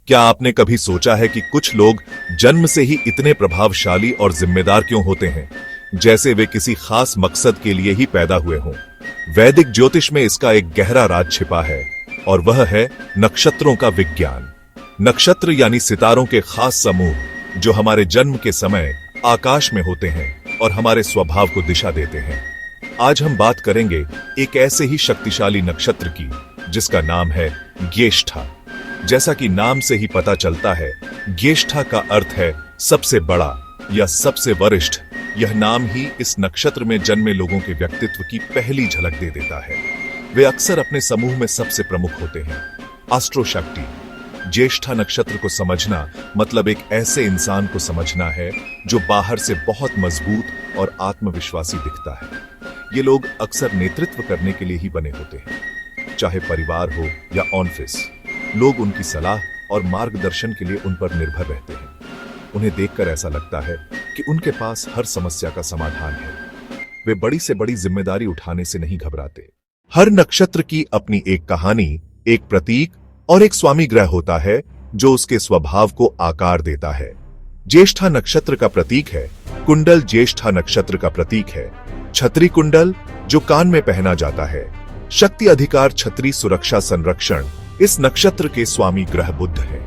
क्या आपने कभी सोचा है कि कुछ लोग जन्म से ही इतने प्रभावशाली और जिम्मेदार क्यों होते हैं, जैसे वे किसी खास मकसद के लिए ही पैदा हुए हों? वैदिक ज्योतिष में इसका एक गहरा राज छिपा है और वह है नक्षत्रों का विज्ञान। नक्षत्र यानी सितारों के खास समूह जो हमारे जन्म के समय आकाश में होते हैं और हमारे स्वभाव को दिशा देते हैं। आज हम बात करेंगे एक ऐसे ही शक्तिशाली नक्षत्र की जिसका नाम है ज्येष्ठा। जैसा कि नाम से ही पता चलता है, ज्येष्ठा का अर्थ है सबसे बड़ा या सबसे वरिष्ठ। यह नाम ही इस नक्षत्र में जन्मे लोगों के व्यक्तित्व की पहली झलक दे देता है। वे अक्सर अपने समूह में सबसे प्रमुख होते हैं। एस्ट्रोशक्ति। ज्येष्ठा नक्षत्र को समझना मतलब एक ऐसे इंसान को समझना है जो बाहर से बहुत मजबूत और आत्मविश्वासी दिखता है। ये लोग अक्सर नेतृत्व करने के लिए ही बने होते हैं, चाहे परिवार हो या ऑफिस। लोग उनकी सलाह और मार्गदर्शन के लिए उन पर निर्भर रहते हैं। उन्हें देखकर ऐसा लगता है कि उनके पास हर समस्या का समाधान है। वे बड़ी से बड़ी जिम्मेदारी उठाने से नहीं घबराते। हर नक्षत्र की अपनी एक कहानी, एक प्रतीक और एक स्वामी ग्रह होता है जो उसके स्वभाव को आकार देता है। ज्येष्ठा नक्षत्र का प्रतीक है कुंडल। ज्येष्ठा नक्षत्र का प्रतीक है छतरी कुंडल जो कान में पहना जाता है। शक्ति, अधिकार, छतरी, सुरक्षा, संरक्षण। इस नक्षत्र के स्वामी ग्रह बुध है।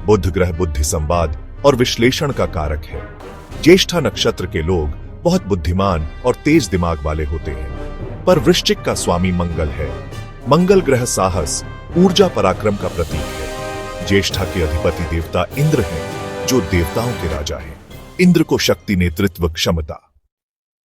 बुध ग्रह बुद्धि, संवाद और विश्लेषण का कारक है। ज्येष्ठा नक्षत्र के लोग बहुत बुद्धिमान और तेज दिमाग वाले होते हैं। पर वृश्चिक का स्वामी मंगल है। मंगल ग्रह साहस, ऊर्जा, पराक्रम का प्रतीक है। ज्येष्ठा के अधिपति देवता इंद्र हैं जो देवताओं के राजा हैं। इंद्र को शक्ति, नेतृत्व, क्षमता।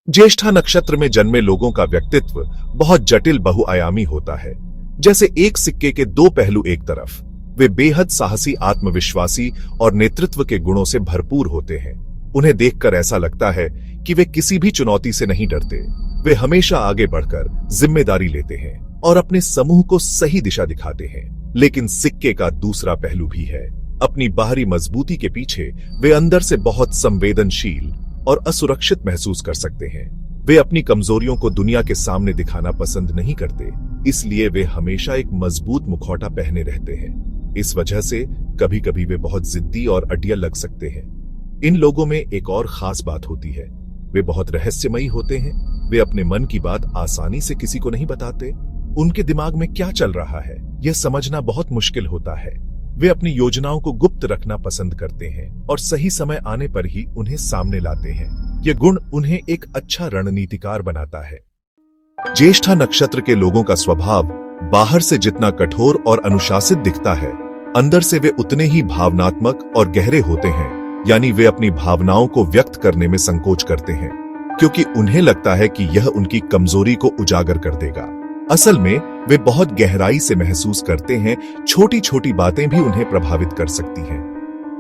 ज्येष्ठा नक्षत्र में जन्मे लोगों का व्यक्तित्व बहुत जटिल, बहुआयामी होता है। जैसे एक सिक्के के दो पहलू एक तरफ। वे बेहद साहसी, आत्मविश्वासी और नेतृत्व के गुणों से भरपूर होते हैं। उन्हें देखकर ऐसा लगता है कि वे किसी भी चुनौती से नहीं डरते। वे हमेशा आगे बढ़कर जिम्मेदारी लेते हैं और अपने समूह को सही दिशा दिखाते हैं। लेकिन सिक्के का दूसरा पहलू भी है। अपनी बाहरी मजबूती के पीछे वे अंदर से बहुत संवेदनशील और असुरक्षित महसूस कर सकते हैं। वे अपनी कमजोरियों को दुनिया के सामने दिखाना पसंद नहीं करते, इसलिए वे हमेशा एक मजबूत मुखौटा पहने रहते हैं। इस वजह से कभी कभी वे बहुत जिद्दी और अड़ियल लग सकते हैं। इन लोगों में एक और खास बात होती है, वे बहुत रहस्यमयी होते हैं। वे अपने मन की बात आसानी से किसी को नहीं बताते। उनके दिमाग में क्या चल रहा है यह समझना बहुत मुश्किल होता है। वे अपनी योजनाओं को गुप्त रखना पसंद करते हैं और सही समय आने पर ही उन्हें सामने लाते हैं। यह गुण उन्हें एक अच्छा रणनीतिकार बनाता है। ज्येष्ठा नक्षत्र के लोगों का स्वभाव बाहर से जितना कठोर और अनुशासित दिखता है, अंदर से वे उतने ही भावनात्मक और गहरे होते हैं। यानी वे अपनी भावनाओं को व्यक्त करने में संकोच करते हैं क्योंकि उन्हें लगता है कि यह उनकी कमजोरी को उजागर कर देगा। असल में वे बहुत गहराई से महसूस करते हैं, छोटी छोटी बातें भी उन्हें प्रभावित कर सकती हैं।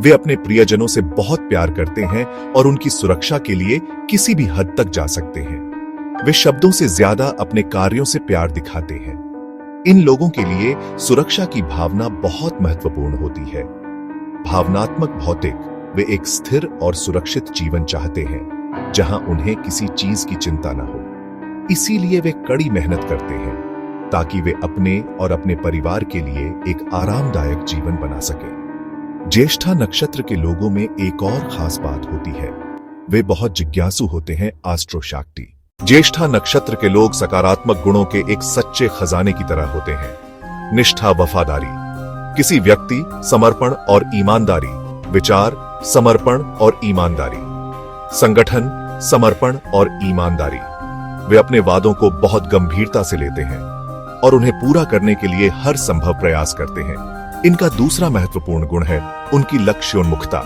वे अपने प्रियजनों से बहुत प्यार करते हैं और उनकी सुरक्षा के लिए किसी भी हद तक जा सकते हैं। वे शब्दों से ज्यादा अपने कार्यों से प्यार दिखाते हैं। इन लोगों के लिए सुरक्षा की भावना बहुत महत्वपूर्ण होती है। भावनात्मक भौतिक, वे एक स्थिर और सुरक्षित जीवन चाहते हैं जहां उन्हें किसी चीज की चिंता न हो। इसीलिए वे कड़ी मेहनत करते हैं ताकि वे अपने और अपने परिवार के लिए एक आरामदायक जीवन बना सकें। ज्येष्ठा नक्षत्र के लोगों में एक और खास बात होती है, वे बहुत जिज्ञासु होते हैं। एस्ट्रोशक्ति। ज्येष्ठा नक्षत्र के लोग सकारात्मक गुणों के एक सच्चे खजाने की तरह होते हैं। निष्ठा, वफादारी, किसी व्यक्ति, समर्पण और ईमानदारी, विचार, समर्पण और ईमानदारी, संगठन, समर्पण और ईमानदारी। वे अपने वादों को बहुत गंभीरता से लेते हैं और उन्हें पूरा करने के लिए हर संभव प्रयास करते हैं। इनका दूसरा महत्वपूर्ण गुण है उनकी लक्ष्योन्मुखता।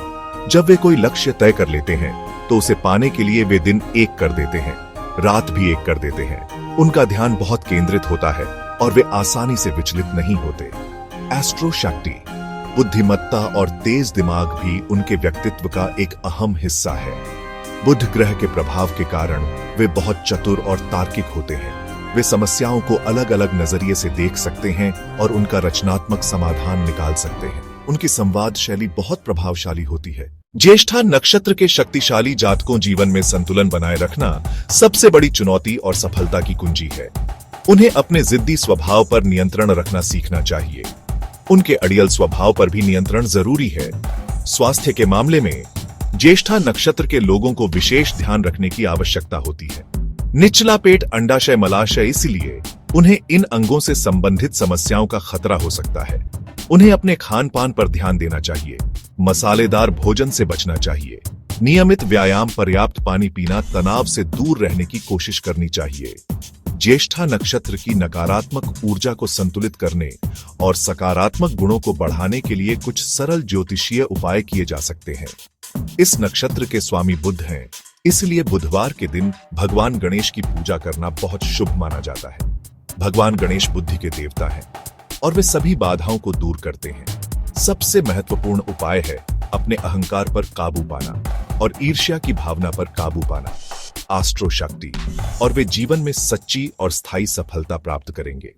जब वे कोई लक्ष्य तय कर लेते हैं तो उसे पाने के लिए वे दिन एक कर देते हैं, रात भी एक कर देते हैं। उनका ध्यान बहुत केंद्रित होता है और वे आसानी से विचलित नहीं होते। एस्ट्रोशक्ति। बुद्धिमत्ता और तेज दिमाग भी उनके व्यक्तित्व का एक अहम हिस्सा है। बुध ग्रह के प्रभाव के कारण वे बहुत चतुर और तार्किक होते हैं। वे समस्याओं को अलग अलग नजरिए से देख सकते हैं और उनका रचनात्मक समाधान निकाल सकते हैं। उनकी संवाद शैली बहुत प्रभावशाली होती है। ज्येष्ठा नक्षत्र के शक्तिशाली जातकों जीवन में संतुलन बनाए रखना सबसे बड़ी चुनौती और सफलता की कुंजी है। उन्हें अपने जिद्दी स्वभाव पर नियंत्रण रखना सीखना चाहिए। उनके अड़ियल स्वभाव पर भी नियंत्रण जरूरी है। स्वास्थ्य के मामले में ज्येष्ठा नक्षत्र के लोगों को विशेष ध्यान रखने की आवश्यकता होती है। निचला पेट, अंडाशय, मलाशय, इसलिए उन्हें इन अंगों से संबंधित समस्याओं का खतरा हो सकता है। उन्हें अपने खान पान पर ध्यान देना चाहिए। मसालेदार भोजन से बचना चाहिए। नियमित व्यायाम, पर्याप्त पानी पीना, तनाव से दूर रहने की कोशिश करनी चाहिए। ज्येष्ठा नक्षत्र की नकारात्मक ऊर्जा को संतुलित करने और सकारात्मक गुणों को बढ़ाने के लिए कुछ सरल ज्योतिषीय उपाय किए जा सकते हैं। इस नक्षत्र के स्वामी बुध हैं, इसलिए बुधवार के दिन भगवान गणेश की पूजा करना बहुत शुभ माना जाता है। भगवान गणेश बुद्धि के देवता हैं और वे सभी बाधाओं को दूर करते हैं। सबसे महत्वपूर्ण उपाय है अपने अहंकार पर काबू पाना और ईर्ष्या की भावना पर काबू पाना। एस्ट्रो शक्ति, और वे जीवन में सच्ची और स्थायी सफलता प्राप्त करेंगे।